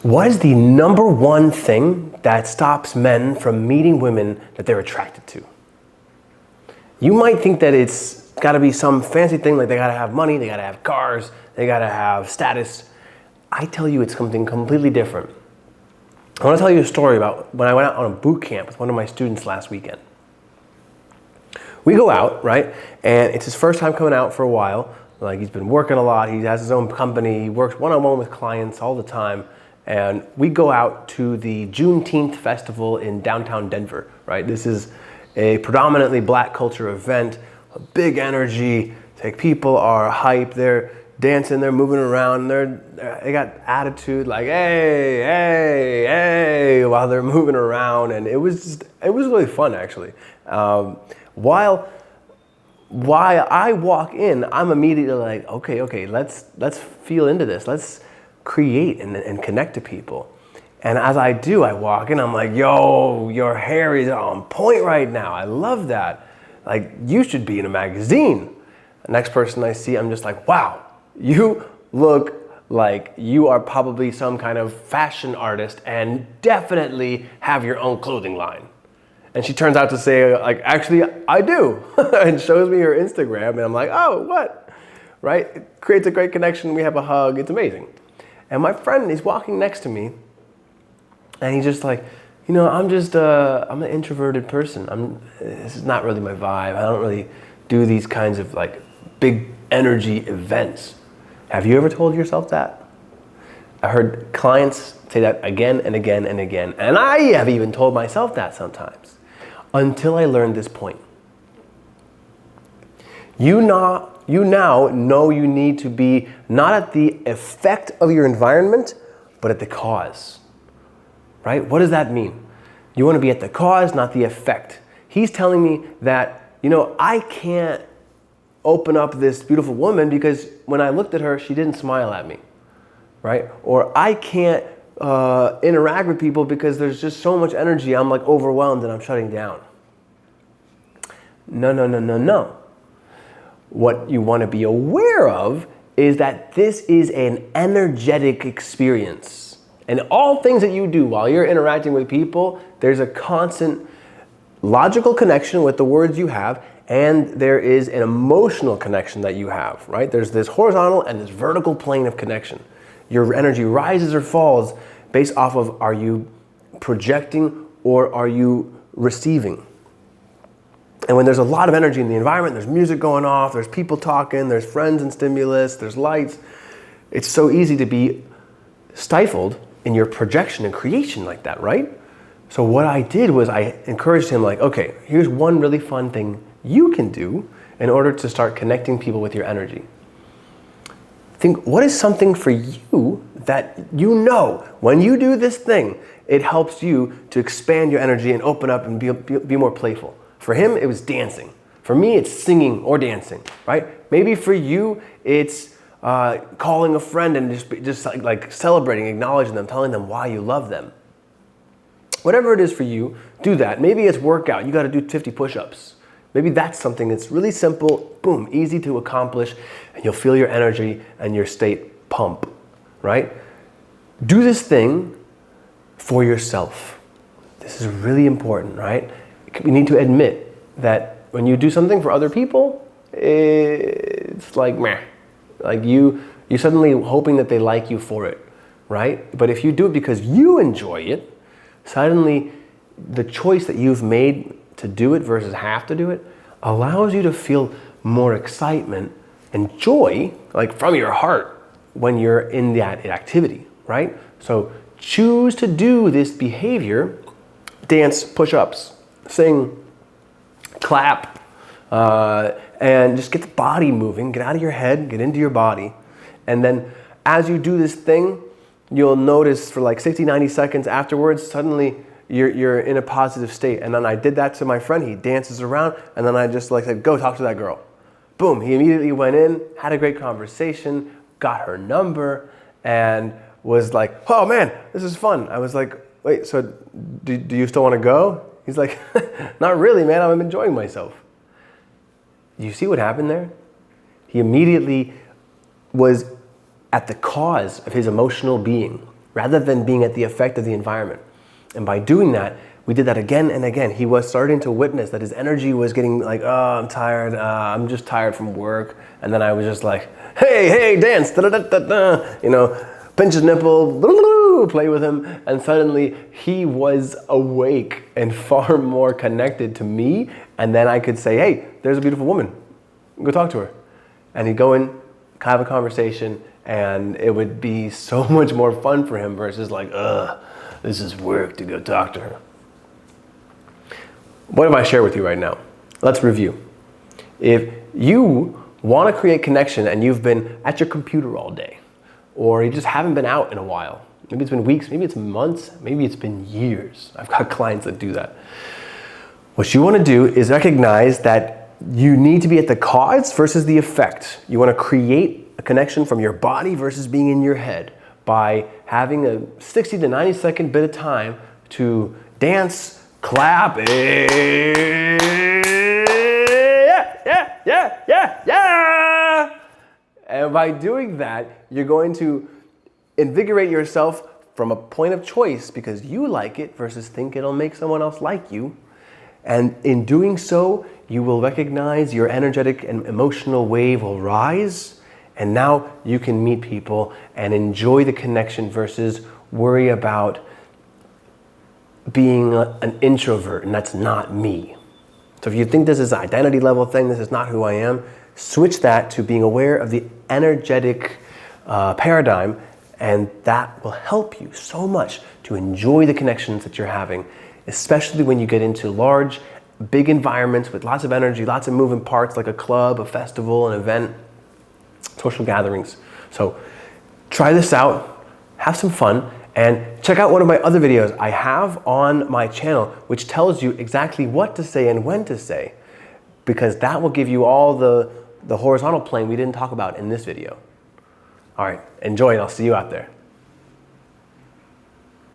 What is the number one thing that stops men from meeting women that they're attracted to? You might think that it's got to be some fancy thing, like they got to have money, they got to have cars, they got to have status. I tell you it's something completely different. I want to tell you a story about when I went out on a boot camp with one of my students last weekend. We go out, right, and it's his first time coming out for a while. Like, he's been working a lot, he has his own company, he works one-on-one with clients all the time. And we go out to the Juneteenth festival in downtown Denver, right? This is a predominantly black culture event, a big energy. Like, people are hyped, they're dancing, they're moving around, they got attitude like, hey, hey, hey, while they're moving around. And it was really fun, actually. While I walk in, I'm immediately like, okay, let's feel into this. Let's create and connect to people. And as I do, I walk in, I'm like, yo, your hair is on point right now. I love that. Like, you should be in a magazine. The next person I see, I'm just like, wow, you look like you are probably some kind of fashion artist and definitely have your own clothing line. And she turns out to say, like, actually, I do. And shows me her Instagram, and I'm like, oh, what? Right? It creates a great connection. We have a hug. It's amazing. And my friend, he's walking next to me, and he's just like, I'm an introverted person. This is not really my vibe. I don't really do these kinds of like big energy events. Have you ever told yourself that? I heard clients say that again and again and again. And I have even told myself that sometimes, until I learned this point. You now know you need to be not at the effect of your environment, but at the cause, right? What does that mean? You want to be at the cause, not the effect. He's telling me that, I can't open up this beautiful woman because when I looked at her, she didn't smile at me, right? Or I can't interact with people because there's just so much energy, I'm like overwhelmed and I'm shutting down. No. What you want to be aware of is that this is an energetic experience. And all things that you do while you're interacting with people, there's a constant logical connection with the words you have, and there is an emotional connection that you have, right? There's this horizontal and this vertical plane of connection. Your energy rises or falls based off of, are you projecting or are you receiving? And when there's a lot of energy in the environment, there's music going off, there's people talking, there's friends and stimulus, there's lights, it's so easy to be stifled in your projection and creation like that, right? So what I did was I encouraged him, like, okay, here's one really fun thing you can do in order to start connecting people with your energy. Think, what is something for you that when you do this thing, it helps you to expand your energy and open up and be more playful. For him, it was dancing. For me, it's singing or dancing, right? Maybe for you, it's calling a friend and just like celebrating, acknowledging them, telling them why you love them. Whatever it is for you, do that. Maybe it's workout. You got to do 50 push-ups. Maybe that's something that's really simple, boom, easy to accomplish, and you'll feel your energy and your state pump, right? Do this thing for yourself. This is really important, right? You need to admit that when you do something for other people, it's like meh. Like you're suddenly hoping that they like you for it, right? But if you do it because you enjoy it, suddenly the choice that you've made to do it versus have to do it allows you to feel more excitement and joy, like from your heart, when you're in that activity, right? So choose to do this behavior, dance, push-ups, sing, clap, and just get the body moving, get out of your head, get into your body. And then as you do this thing, you'll notice for like 60, 90 seconds afterwards, suddenly you're in a positive state. And then I did that to my friend. He dances around, and then I just said, go talk to that girl. Boom, he immediately went in, had a great conversation, got her number, and was like, oh man, this is fun. I was like, wait, so do you still want to go? He's like, not really, man, I'm enjoying myself. You see what happened there? He immediately was at the cause of his emotional being. rather than being at the effect of the environment. And by doing that, we did that again and again. He was starting to witness that his energy was getting like, oh, I'm tired. I'm just tired from work. And then I was just like, hey, dance, da-da-da-da-da. You know, pinch his nipple, play with him. And suddenly he was awake and far more connected to me. And then I could say, hey, there's a beautiful woman. Go talk to her. And he'd go in, have a conversation, and it would be so much more fun for him versus like, this is work to go talk to her. What have I shared with you right now? Let's review. If you want to create connection and you've been at your computer all day, or you just haven't been out in a while, maybe it's been weeks, maybe it's months, maybe it's been years. I've got clients that do that. What you want to do is recognize that you need to be at the cause versus the effect. You want to create a connection from your body versus being in your head by having a 60 to 90 second bit of time to dance, clap, yeah. And by doing that, you're going to invigorate yourself from a point of choice because you like it versus think it'll make someone else like you. And in doing so, you will recognize your energetic and emotional wave will rise. And now you can meet people and enjoy the connection versus worry about being an introvert, and that's not me. So if you think this is an identity level thing, this is not who I am, switch that to being aware of the energetic paradigm, and that will help you so much to enjoy the connections that you're having, especially when you get into large, big environments with lots of energy, lots of moving parts like a club, a festival, an event, social gatherings. So try this out, have some fun, and check out one of my other videos I have on my channel, which tells you exactly what to say and when to say, because that will give you all the horizontal plane we didn't talk about in this video. All right, enjoy, and I'll see you out there.